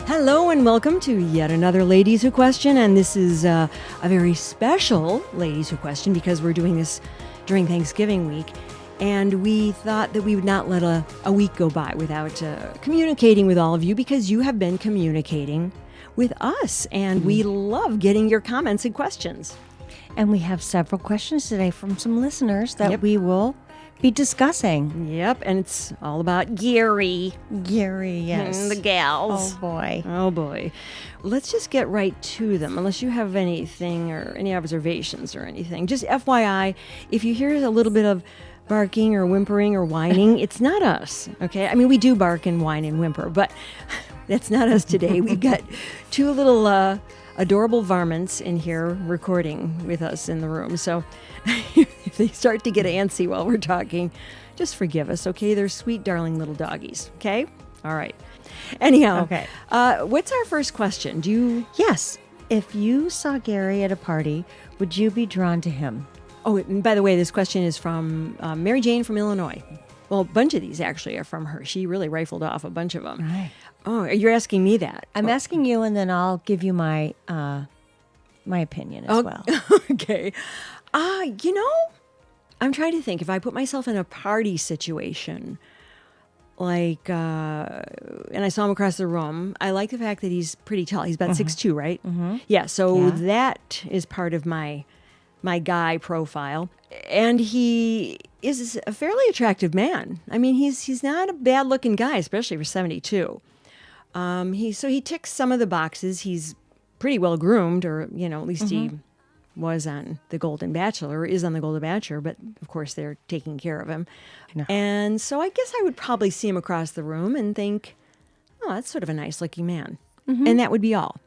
Hello and welcome to yet another Ladies Who Question, and this is a very special Ladies Who Question because we're doing this during Thanksgiving week, and we thought that we would not let a week go by without communicating with all of you because you have been communicating with us, and we love getting your comments and questions. And we have several questions today from some listeners that we will be discussing. Yep, and it's all about Gary. Gary, yes. The gals. Oh, boy. Oh, boy. Let's just get right to them, unless you have anything or any observations or anything. Just FYI, if you hear a little bit of barking or whimpering or whining, it's not us, okay? I mean, we do bark and whine and whimper, but that's not us today. We've got two little adorable varmints in here recording with us in the room, so if they start to get antsy while we're talking, just forgive us, okay? They're sweet, darling little doggies, okay? All right. Anyhow, Okay. What's our first question? Do you... Yes. If you saw Gary at a party, would you be drawn to him? Oh, and by the way, this question is from Mary Jane from Illinois. Well, a bunch of these actually are from her. She really rifled off a bunch of them. Right. Oh, you're asking me that? I'm asking you, and then I'll give you my opinion as well. Okay. I'm trying to think. If I put myself in a party situation, like, and I saw him across the room, I like the fact that he's pretty tall. He's about 6'2", right? Mm-hmm. Yeah, so that is part of my guy profile. And he is a fairly attractive man. I mean, he's not a bad-looking guy, especially for 72. He ticks some of the boxes. He's pretty well groomed, or at least he was on the Golden Bachelor, or is on the Golden Bachelor, but of course they're taking care of him. No. And so I guess I would probably see him across the room and think, oh, that's sort of a nice-looking man. Mm-hmm. And that would be all.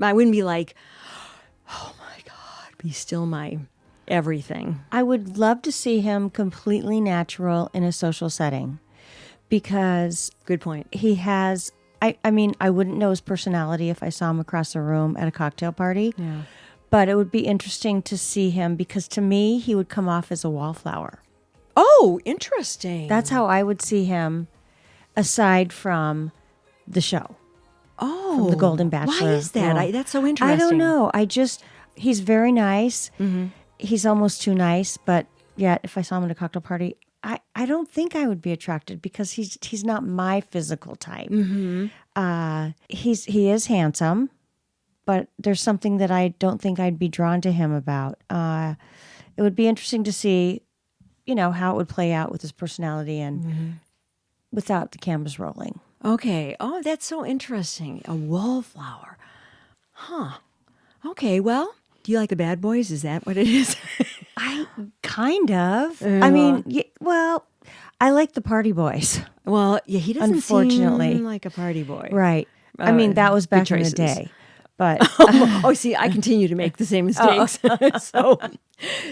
I wouldn't be like, oh my God, be still my everything. I would love to see him completely natural in a social setting because... Good point. He has... I mean, I wouldn't know his personality if I saw him across the room at a cocktail party. Yeah. But it would be interesting to see him because to me, he would come off as a wallflower. Oh, interesting. That's how I would see him aside from the show. Oh. From the Golden Bachelor. Why is that? That's so interesting. I don't know. He's very nice. Mm-hmm. He's almost too nice. But yet, if I saw him at a cocktail party, I don't think I would be attracted because he's not my physical type. Mm-hmm. He is handsome. But there's something that I don't think I'd be drawn to him about. It would be interesting to see, how it would play out with his personality and without the cameras rolling. Okay. Oh, that's so interesting. A wallflower. Huh. Okay, well, do you like the bad boys? Is that what it is? I kind of. I mean, I like the party boys. Well, yeah, he doesn't unfortunately seem like a party boy. Right. I mean, that was back in the day. But see, I continue to make the same mistakes.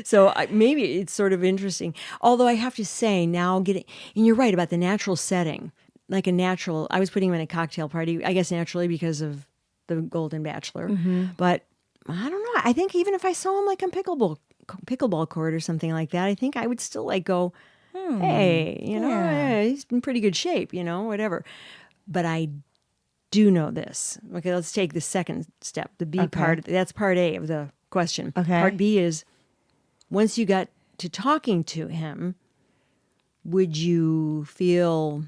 So maybe it's sort of interesting. Although I have to say now, and you're right about the natural setting, like I was putting him in a cocktail party, I guess naturally because of the Golden Bachelor. Mm-hmm. But I don't know. I think even if I saw him like on pickleball court or something like that, I think I would still go, hey, he's in pretty good shape, whatever. But I do know this. Okay, let's take the second step, the B part. That's part A of the question. Okay. Part B is, once you got to talking to him, would you feel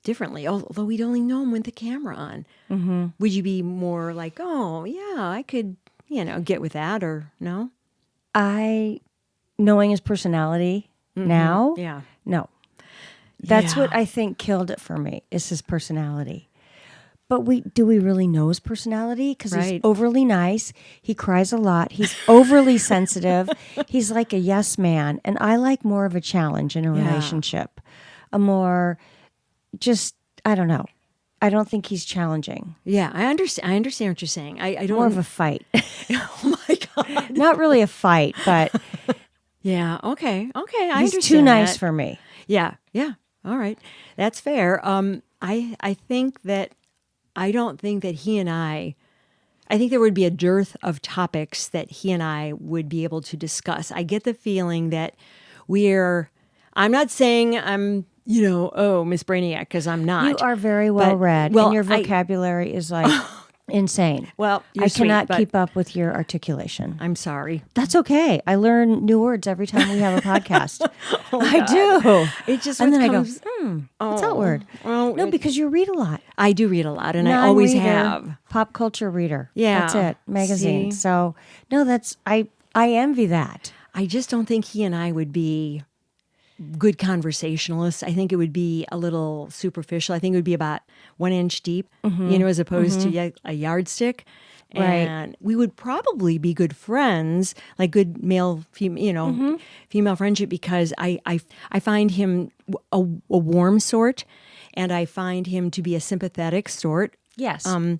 differently? Although we'd only know him with the camera on. Mm-hmm. Would you be more like, oh, yeah, I could, get with that, or no? Knowing his personality now, no. That's what I think killed it for me, is his personality. But do we really know his personality? Because he's overly nice. He cries a lot. He's overly sensitive. He's like a yes man. And I like more of a challenge in a relationship. A more I don't know. I don't think he's challenging. Yeah, I understand what you're saying. I don't... More of a fight. Oh my God. Not really a fight, but... Yeah, okay. I understand. He's too nice for me. Yeah. All right. That's fair. I think that... I don't think that I think there would be a dearth of topics that he and I would be able to discuss. I get the feeling that I'm not saying I'm Miss Brainiac, because I'm not. You are very well read, and your vocabulary is like insane. Well, I cannot keep up with your articulation. I'm sorry. That's okay. I learn new words every time we have a podcast. I do. It just and then comes, I go, what's that word? Well, no, because you read a lot. I do read a lot, and I always Non-reader, have. Pop culture reader. Yeah. That's it. Magazine. See? So, no, I envy that. I just don't think he and I would be good conversationalists. I think it would be a little superficial. I think it would be about 1 inch deep, as opposed to a yardstick. Right. And we would probably be good friends, like good male, female friendship, because I find him a warm sort, and I find him to be a sympathetic sort. Yes. And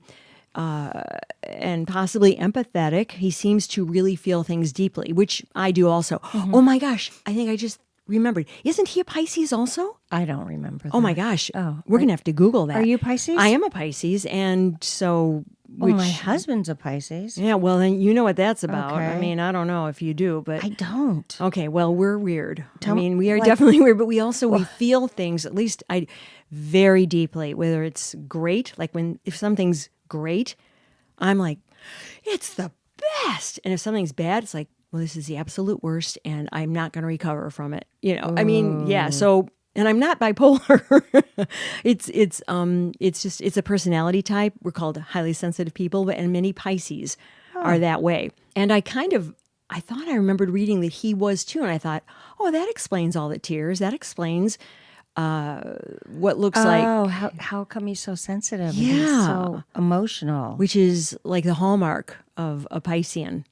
possibly empathetic. He seems to really feel things deeply, which I do also. Oh my gosh, I think I just remembered. Isn't he a Pisces also? I don't remember that. Oh my gosh. We're going to have to Google that. Are you Pisces? I am a Pisces, and so... Well, my husband's a Pisces. Yeah, well, then you know what that's about. Okay. I mean, I don't know if you do, but... I don't. Okay, well, we're weird. We are definitely weird, but we feel things, at least very deeply, whether it's great, like if something's great, I'm like, it's the best. And if something's bad, it's like, well, this is the absolute worst, and I'm not going to recover from it. I mean, yeah. So, and I'm not bipolar. It's a personality type. We're called highly sensitive people, and many Pisces are that way. And I thought I remembered reading that he was too, and I thought, oh, that explains all the tears. That explains what looks like. Oh, how come he's so sensitive? Yeah. He's so emotional. Which is like the hallmark of a Piscean.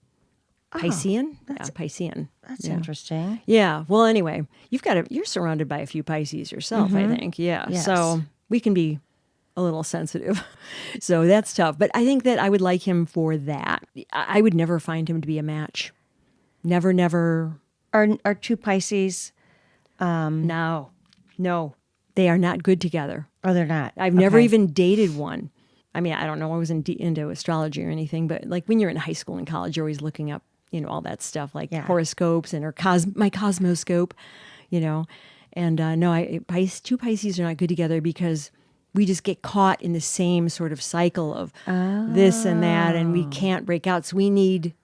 Piscean? Yeah, Piscean. That's interesting. Yeah. Well, anyway, you're surrounded by a few Pisces yourself, I think. Yeah. Yes. So we can be a little sensitive. So that's tough. But I think that I would like him for that. I would never find him to be a match. Never. Are two Pisces? No. They are not good together. Oh, they're not. I've never even dated one. I mean, I don't know. I wasn't into astrology or anything, but like when you're in high school and college, you're always looking up, all that stuff like horoscopes and my cosmoscope, And no, two Pisces are not good together because we just get caught in the same sort of cycle of this and that, and we can't break out. So we need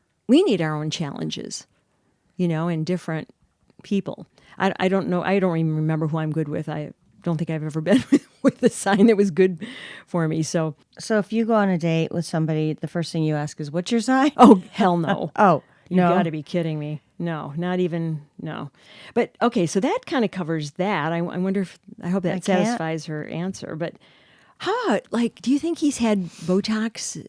our own challenges, and different people. I don't know. I don't even remember who I'm good with. I don't think I've ever been with a sign that was good for me. So if you go on a date with somebody, the first thing you ask is, "What's your sign?" Oh, hell no. You no. got to be kidding me. No, not even, no. But okay, so that kind of covers that. I wonder I hope that satisfies her answer. But do you think he's had Botox?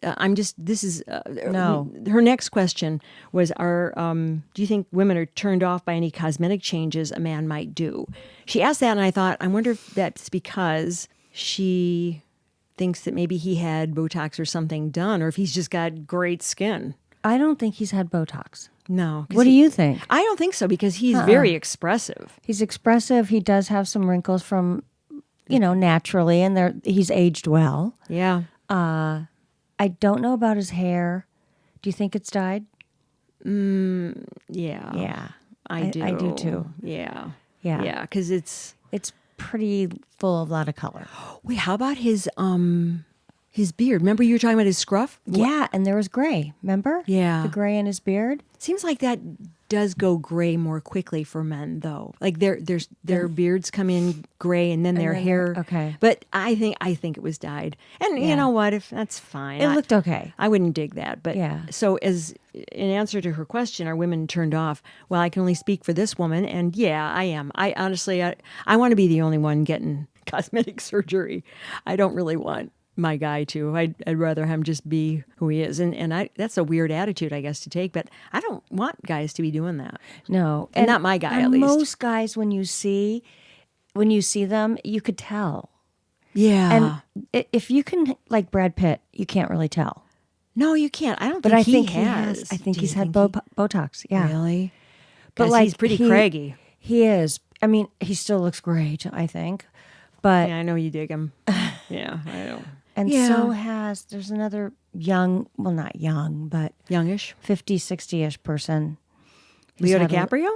No. Her next question was, do you think women are turned off by any cosmetic changes a man might do? She asked that, and I thought, I wonder if that's because she thinks that maybe he had Botox or something done, or if he's just got great skin. I don't think he's had Botox. No. What do you think? I don't think so, because he's very expressive. He's expressive. He does have some wrinkles from, naturally, and he's aged well. Yeah. I don't know about his hair. Do you think it's dyed? Yeah. Yeah. I do. I do too. Yeah. Yeah. Yeah, because it's pretty full of a lot of color. Wait, how about his beard? Remember you were talking about his scruff? Yeah, and there was gray. Remember? Yeah. The gray in his beard. Seems like that does go gray more quickly for men, though. Like their beards come in gray, and then their hair. Okay. But I think it was dyed, and you know what? If that's fine, it looked okay. I wouldn't dig that, but yeah. So as in answer to her question, are women turned off? Well, I can only speak for this woman, and yeah, I am. I honestly, I want to be the only one getting cosmetic surgery. I don't really want my guy to. I'd rather him just be who he is, and that's a weird attitude, I guess, to take. But I don't want guys to be doing that. No, and not my guy, at least. Most guys, when you see them, you could tell. Yeah, and if you can, like Brad Pitt, you can't really tell. No, you can't. I don't. But think I think he has. I think he's had Botox. Yeah, really. But like he's pretty craggy. He is. I mean, he still looks great, I think. But yeah, I know you dig him. Yeah, I don't. And so there's another not young, but youngish, 50, 60-ish person. Leo DiCaprio?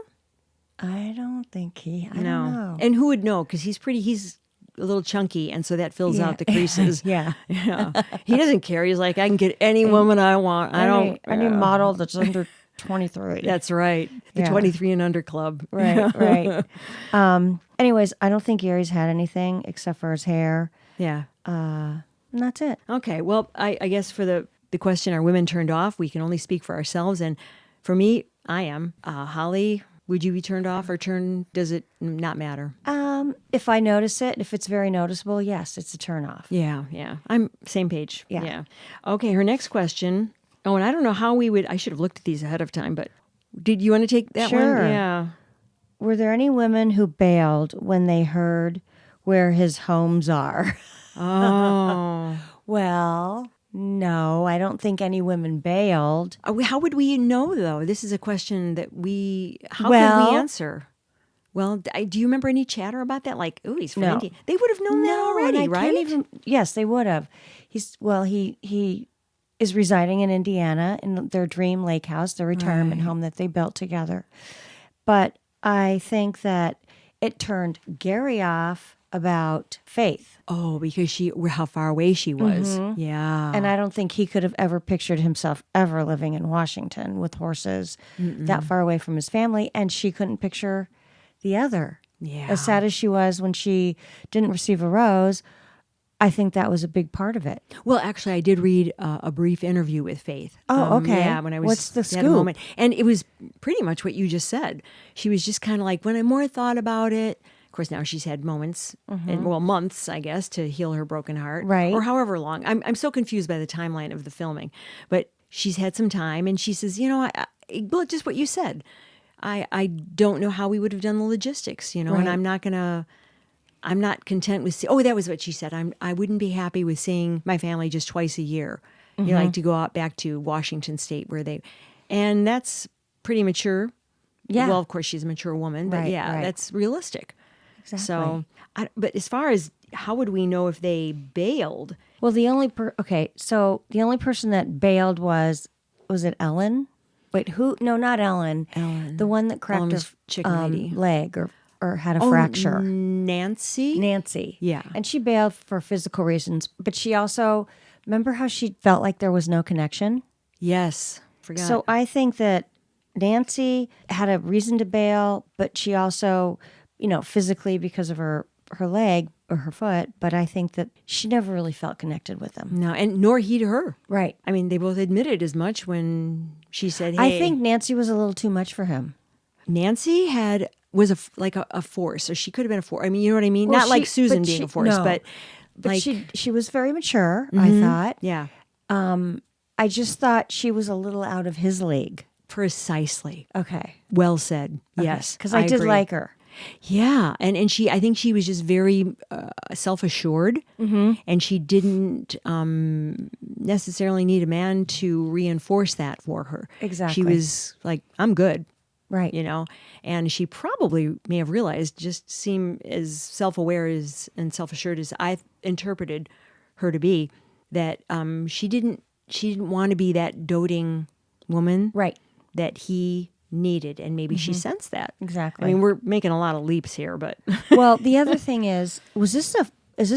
I don't think I don't No. know. And who would know? Because he's a little chunky, and so that fills out the creases. Yeah. Yeah. He doesn't care. He's like, I can get any woman I want. I don't. Any model that's under 23. That's right. The 23 and under club. Right, right. Anyways, I don't think Gary's had anything except for his hair. Yeah. And that's it. Okay. Well, I guess for the question, are women turned off? We can only speak for ourselves. And for me, I am. Holly, would you be turned off or does it not matter? If I notice it, if it's very noticeable, yes, it's a turn off. Yeah. I'm same page. Yeah. Okay. Her next question. Oh, and I don't know how I should have looked at these ahead of time, but did you want to take that one? Sure. Yeah. Were there any women who bailed when they heard where his homes are? Oh. Well, no, I don't think any women bailed. How would we know, though? This is a question that could we answer? Well, do you remember any chatter about that? Like, oh, he's from India. They would have known that already, right? Yes, they would have. He is residing in Indiana in their dream lake house, their retirement home that they built together. But I think that it turned Gary off about Faith. Oh, because how far away she was. Mm-hmm. Yeah. And I don't think he could have ever pictured himself ever living in Washington with horses that far away from his family. And she couldn't picture the other. Yeah. As sad as she was when she didn't receive a rose, I think that was a big part of it. Well, actually, I did read a brief interview with Faith. Oh, okay. Yeah, when I was What's the at scoop? a moment. And it was pretty much what you just said. She was just kind of like, when I more thought about it, of course, now she's had moments, and months, I guess, to heal her broken heart. Right. Or however long. I'm so confused by the timeline of the filming. But she's had some time, and she says, well, just what you said. I don't know how we would have done the logistics, and I'm not content with, that was what she said. I wouldn't be happy with seeing my family just twice a year. Like to go out back to Washington State and that's pretty mature. Yeah. Well, of course she's a mature woman, but that's realistic. Exactly. So, but as far as how would we know if they bailed? Well, the only person that bailed was it Ellen? Wait, who? No, not Ellen. Ellen. The one that cracked her chicken lady. leg or had a fracture. Nancy. Yeah. And she bailed for physical reasons, but she also, remember how she felt like there was no connection? Yes. Forgot. So I think that Nancy had a reason to bail, but she also, physically because of her leg or her foot, but I think that she never really felt connected with him. No, and nor he to her. Right. I mean, they both admitted as much when she said, hey. I think Nancy was a little too much for him. Nancy was a force, or she could have been a force. I mean, you know what I mean? Well, not like Susan being a force, no. but like she was very mature, I thought. Yeah. I just thought she was a little out of his league. Precisely. Okay. Well said. Okay. Yes. Because I did agree. like her. Yeah. And I think she was just very self-assured, and she didn't necessarily need a man to reinforce that for her. Exactly. She was like, I'm good. Right. And she probably may have realized, just seem as self-aware and self-assured as I interpreted her to be, that she didn't want to be that doting woman. Right. That he needed, and maybe she sensed that. Exactly. I mean, we're making a lot of leaps here, but well, the other thing is this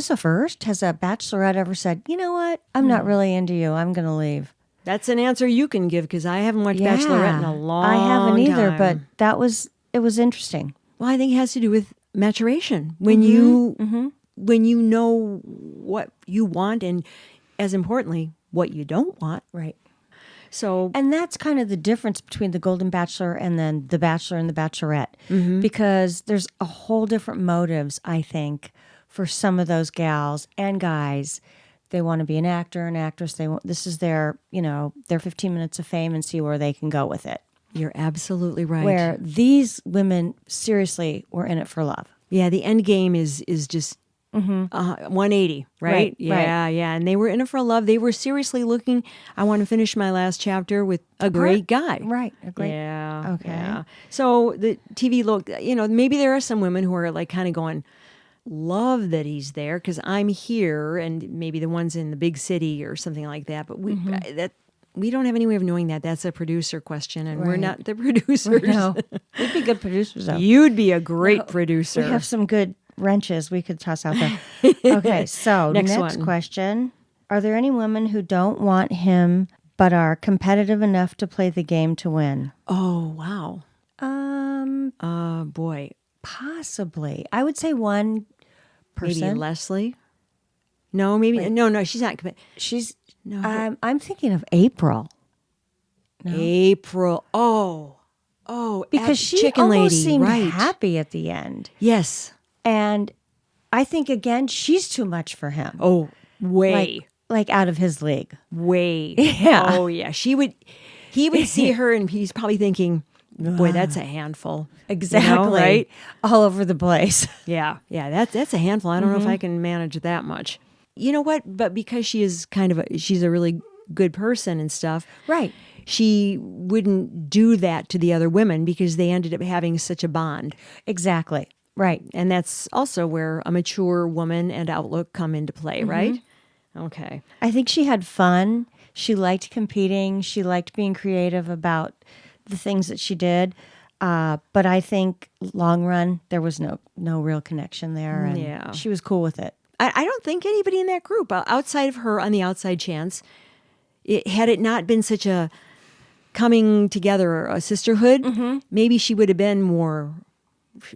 a first? Has a bachelorette ever said, you know what? I'm not really into you. I'm going to leave. That's an answer you can give, because I haven't watched Bachelorette in a long time. I haven't either, but it was interesting. Well, I think it has to do with maturation. When you know what you want, and as importantly, what you don't want. Right. So, and that's kind of the difference between the Golden Bachelor and then the Bachelor and the Bachelorette, because there's a whole different motives, I think, for some of those gals and guys. They want to be an actor, an actress. This is their 15 minutes of fame, and see where they can go with it. You're absolutely right. Where these women seriously were in it for love. Yeah, the end game is just 180, right? Yeah. And they were in it for love. They were seriously looking, I want to finish my last chapter with a great guy. Right. A great. Yeah. Okay. Yeah. So the TV look, maybe there are some women who are like kind of going, love that he's there because I'm here, and maybe the ones in the big city or something like that. But we don't have any way of knowing that. That's a producer question, and we're not the producers. No, we'd be good producers, though. You'd be a great producer. We have some good wrenches we could toss out there. Okay, so next question. Are there any women who don't want him but are competitive enough to play the game to win? Oh, wow. Boy. Possibly. I would say one person. Maybe Leslie? No, maybe. Wait. No, she's not. She's, no. I'm thinking of April. No? April. Oh, because she Chicken almost Lady, seemed right. happy at the end. Yes. And I think, again, she's too much for him. Oh, way. Like out of his league. Way. Yeah. Oh, yeah. He would see her and he's probably thinking, boy, that's a handful. Exactly. You know, right? All over the place. Yeah. That's a handful. I don't know if I can manage that much. You know what? But because she is she's a really good person and stuff. Right. She wouldn't do that to the other women because they ended up having such a bond. Exactly. Right. And that's also where a mature woman and outlook come into play, right? Okay. I think she had fun. She liked competing. She liked being creative about the things that she did. But I think long run, there was no real connection there. And she was cool with it. I don't think anybody in that group, outside of her on the outside chance, had it not been such a coming together, a sisterhood, maybe she would have been more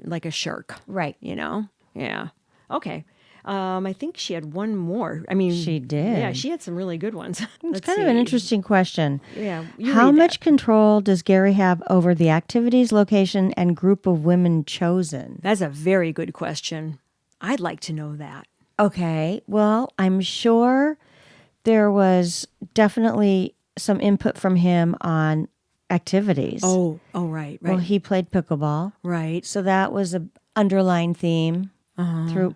like a shark. Right. You know? Yeah. Okay. I think she had one more. I mean, she did. Yeah, she had some really good ones. It's kind of an interesting question. Yeah. How much control does Gary have over the activities, location, and group of women chosen? That's a very good question. I'd like to know that. Okay. Well, I'm sure there was definitely some input from him on activities. Oh, right. Well, he played pickleball. Right. So that was an underlying theme through,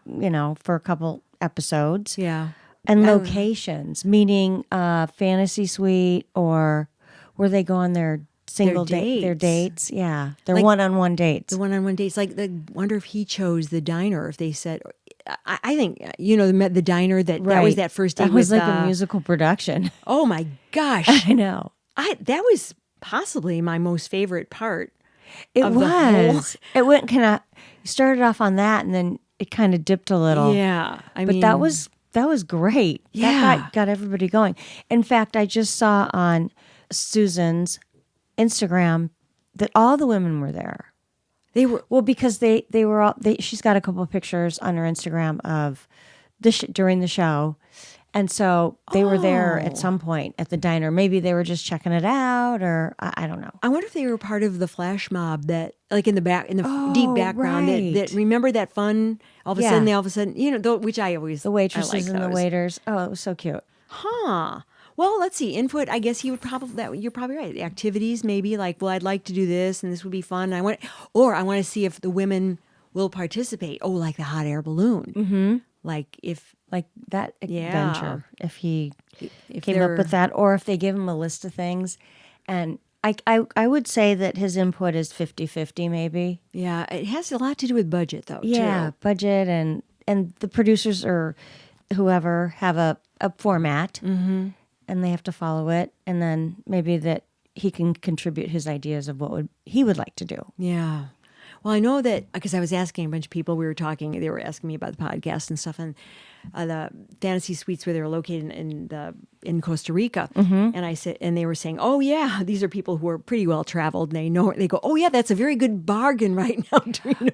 for a couple episodes. Yeah. And locations, meaning fantasy suite or where they go on their single date, their dates. Yeah. Their one-on-one dates. The one-on-one dates. Like, I wonder if he chose the diner, if they said, I think, the diner that was that first date. That was like a musical production. Oh my gosh. I know. That was possibly my most favorite part. It was. It went kind of started off on that and then it kind of dipped a little. Yeah. But that was great. Yeah. That got everybody going. In fact, I just saw on Susan's Instagram that all the women were there. They were because they were all. She's got a couple of pictures on her Instagram of during the show, and so they were there at some point at the diner. Maybe they were just checking it out, or I don't know. I wonder if they were part of the flash mob that, like in the deep background, that remember that fun. All of a sudden, which I always the waitresses and the waiters. Oh, it was so cute. Huh. Well, let's see. Input, I guess he would you're probably right. The activities, maybe like, well, I'd like to do this and this would be fun. I want to see if the women will participate. Oh, like the hot air balloon. Mm-hmm. Like that adventure. If he came up with that, or if they give him a list of things. And I would say that his input is 50-50 maybe. Yeah. It has a lot to do with budget though, too. Budget and the producers or whoever have a format. Mm-hmm. And they have to follow it, and then maybe that he can contribute his ideas of what he would like to do. Yeah. Well, I know that because I was asking a bunch of people. We were talking. They were asking me about the podcast and stuff, and the fantasy suites where they were located in Costa Rica. Mm-hmm. And I said, and they were saying, "Oh yeah, these are people who are pretty well traveled." And they know. They go, "Oh yeah, that's a very good bargain right now."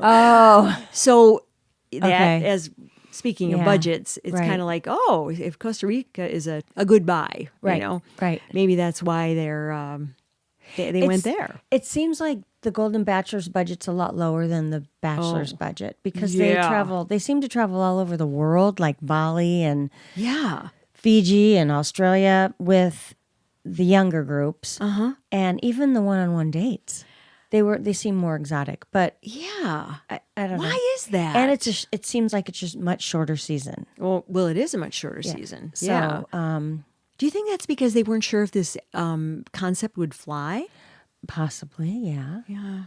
Oh, so that as. Speaking of budgets, it's kind of like, if Costa Rica is a good buy, right. Maybe that's why they went there. It seems like the Golden Bachelor's budget's a lot lower than the Bachelor's budget because they seem to travel all over the world, like Bali and Fiji and Australia with the younger groups, and even the one-on-one dates. They seem more exotic, but I don't know. Why is that? And it seems like it's just much shorter season. Well, it is a much shorter season. So, do you think that's because they weren't sure if this concept would fly? Possibly, yeah. Yeah.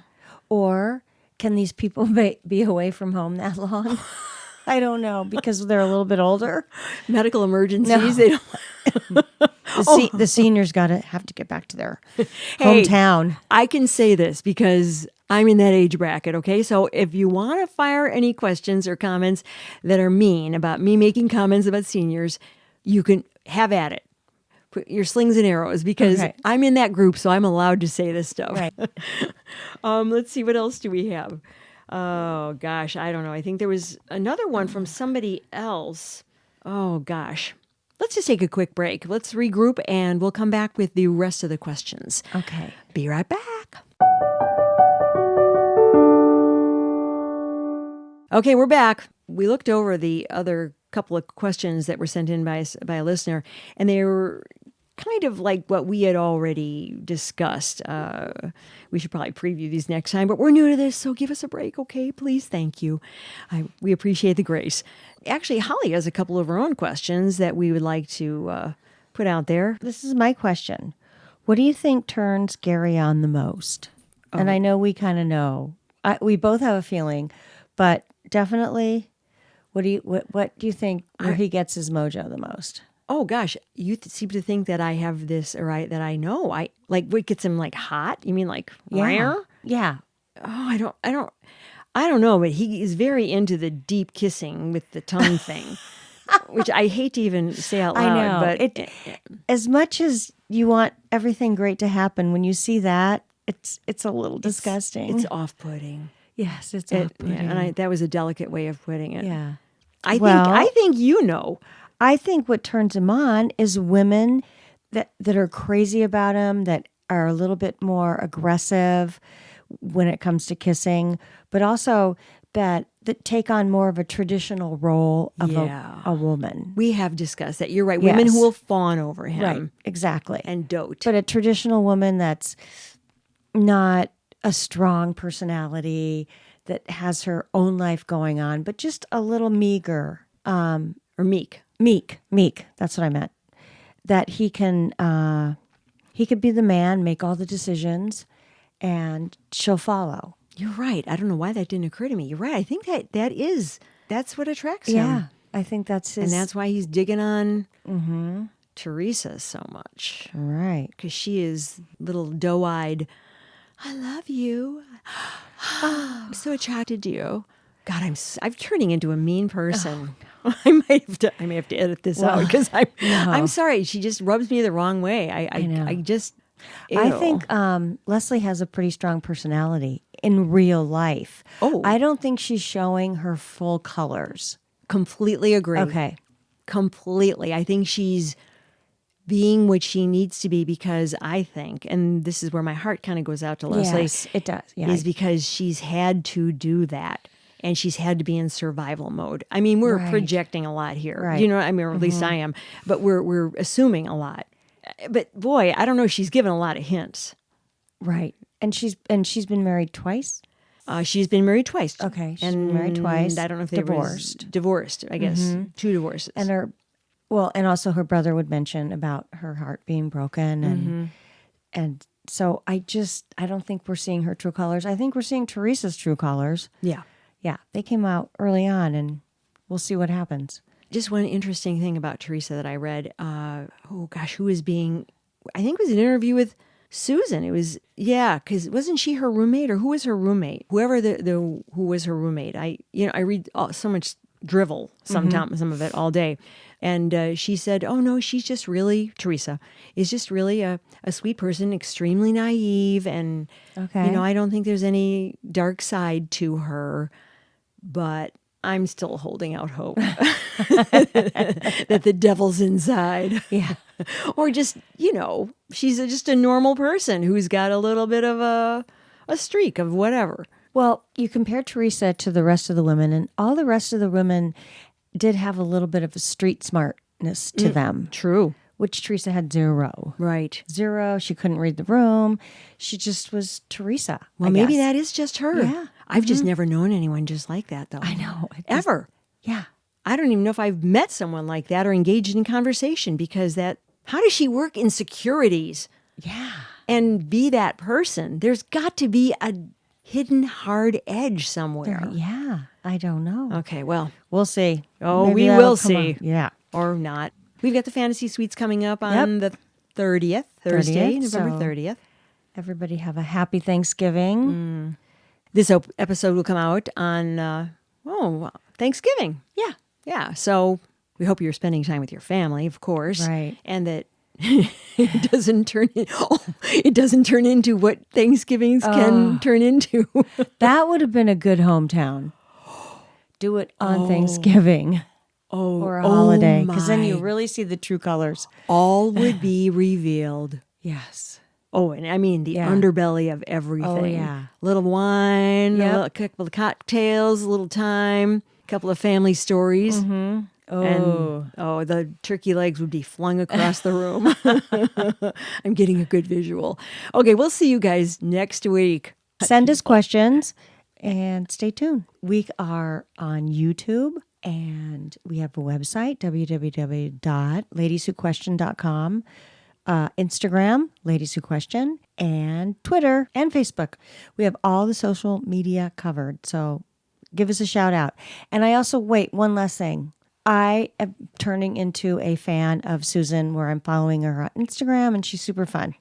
Or can these people be away from home that long? I don't know, because they're a little bit older. Medical emergencies. No. They don't. The seniors have to get back to their Hey, hometown. I can say this because I'm in that age bracket, okay? So if you want to fire any questions or comments that are mean about me making comments about seniors, you can have at it. Put your slings and arrows, because Okay. I'm in that group, so I'm allowed to say this stuff. Right. Let's see, what else do we have? Oh, gosh, I don't know. I think there was another one from somebody else. Oh, gosh. Let's just take a quick break. Let's regroup, and we'll come back with the rest of the questions. Okay. Be right back. Okay, we're back. We looked over the other couple of questions that were sent in by a listener, and they were kind of like what we had already discussed. We should probably preview these next time, but we're new to this, so give us a break, okay? Please, thank you. We appreciate the grace. Actually, Holly has a couple of her own questions that we would like to put out there. This is my question. What do you think turns Gary on the most? And I know we kind of know. We both have a feeling, but definitely, what do you think where he gets his mojo the most? Oh gosh, you seem to think that I have this, or that I know. I like what gets him like hot. You mean like rare? Yeah. Oh, I don't know, but he is very into the deep kissing with the tongue thing, which I hate to even say out loud. I know. But As much as you want everything great to happen, when you see that, it's a little disgusting. It's off-putting. Yes, it's off-putting. Yeah, and that was a delicate way of putting it. Yeah. I think you know. I think what turns him on is women that are crazy about him, that are a little bit more aggressive when it comes to kissing, but also that take on more of a traditional role of a woman. We have discussed that. You're right. Women Yes. who will fawn over him. Right, exactly. And dote. But a traditional woman that's not a strong personality, that has her own life going on, but just a little meager. Or meek. Meek. That's what I meant. That he could be the man, make all the decisions, and she'll follow. You're right. I don't know why that didn't occur to me. You're right. I think that's what attracts him. Yeah, I think that's his. And that's why he's digging on Teresa so much. Right. Because she is little doe-eyed. I love you. I'm so attracted to you. God, I'm turning into a mean person. Oh, no. I may have to edit this out, because I'm sorry. She just rubs me the wrong way. I know. I think Leslie has a pretty strong personality in real life. Oh. I don't think she's showing her full colors. Completely agree. Okay. Completely. I think she's being what she needs to be, because I think, and this is where my heart kind of goes out to Leslie. Yes, it does. Yeah. Is because she's had to do that. And she's had to be in survival mode. I mean, we're projecting a lot here. Right. You know, I mean, or at least I am. But we're assuming a lot. But boy, I don't know. She's given a lot of hints. Right. And she's been married twice. She's been married twice. Okay, she's been married twice. I don't know if they divorced. Divorced, I guess. 2 divorces. And and also her brother would mention about her heart being broken, and so I don't think we're seeing her true colors. I think we're seeing Teresa's true colors. Yeah. Yeah, they came out early on, and we'll see what happens. Just one interesting thing about Teresa that I read. Who was being? I think it was an interview with Susan. It was because wasn't she her roommate, or who was her roommate? Whoever who was her roommate. I read so much drivel sometimes, some of it all day, and she said, "Oh no, she's just really Teresa is just really a sweet person, extremely naive, and I don't think there's any dark side to her." But I'm still holding out hope that the devil's inside. Yeah. Or just, she's just a normal person who's got a little bit of a streak of whatever. Well, you compare Teresa to the rest of the women, and all the rest of the women did have a little bit of a street smartness to them. True. Which Teresa had zero. Right. Zero. She couldn't read the room. She just was Teresa. Well, maybe that is just her. Yeah. I've just never known anyone just like that, though. I know. Ever. Yeah. I don't even know if I've met someone like that or engaged in conversation, because how does she work in securities? Yeah. And be that person? There's got to be hidden hard edge somewhere. Yeah, I don't know. Okay, well, We'll see. oh, Maybe we that'll will come see. up. Yeah. Or not. We've got the Fantasy Suites coming up on the 30th, Thursday, 30th, November so 30th. Everybody have a happy Thanksgiving. This episode will come out on, Thanksgiving. Yeah. Yeah, so we hope you're spending time with your family, of course. Right. And that it doesn't turn into what Thanksgivings can turn into. That would have been a good hometown. Do it on Thanksgiving or a holiday, because then you really see the true colors. All would be revealed. Yes. Oh, and I mean the underbelly of everything. Oh, yeah. Little wine, Yep. a couple of cocktails, a little time, a couple of family stories. Mm-hmm. Oh. And the turkey legs would be flung across the room. I'm getting a good visual. Okay, we'll see you guys next week. Send us questions and stay tuned. We are on YouTube and we have a website, www.ladieswhoquestion.com. Instagram, Ladies Who Question, and Twitter and Facebook. We have all the social media covered. So give us a shout out. And I also, one last thing. I am turning into a fan of Susan, where I'm following her on Instagram, and she's super fun.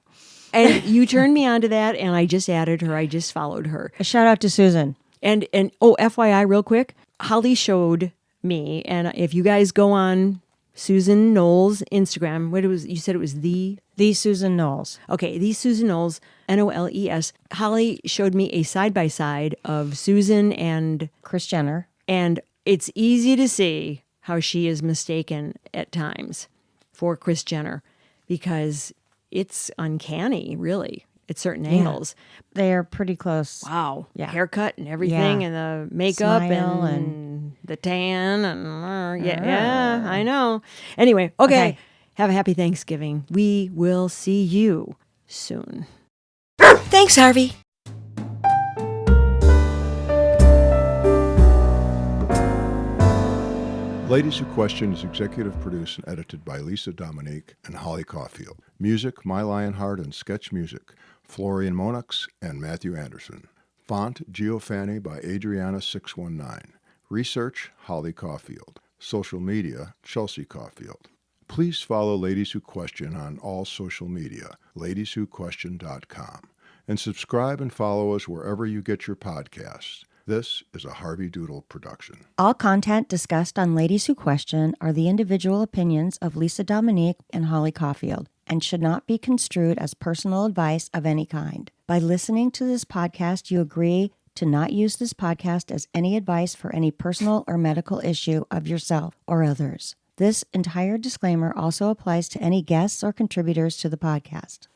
And you turned me on to that, and I just added her. I just followed her. A shout out to Susan. And FYI, real quick, Holly showed me, and if you guys go on Susan Knowles' Instagram, you said it was the Susan Knowles. Okay, the Susan Knowles, Knowles. Holly showed me a side-by-side of Susan and Kris Jenner. And it's easy to see how she is mistaken at times for Kris Jenner, because it's uncanny, really, at certain angles. They are pretty close. Wow. Yeah. Haircut and everything, and the makeup Smile and the tan. And I know. Anyway, okay. Have a happy Thanksgiving. We will see you soon. Thanks, Harvey. Ladies Who Question is executive produced and edited by Lisa, Dominique, and Holly Caulfield. Music, My Lionheart and Sketch Music, Florian Monax and Matthew Anderson. Font, Geofanny by Adriana619. Research, Holly Caulfield. Social media, Chelsea Caulfield. Please follow Ladies Who Question on all social media, ladieswhoquestion.com. And subscribe and follow us wherever you get your podcasts. This is a HarveyDoodle production. All content discussed on Ladies Who Question are the individual opinions of Lisa, Dominique, and Holly Caulfield, and should not be construed as personal advice of any kind. By listening to this podcast, you agree to not use this podcast as any advice for any personal or medical issue of yourself or others. This entire disclaimer also applies to any guests or contributors to the podcast.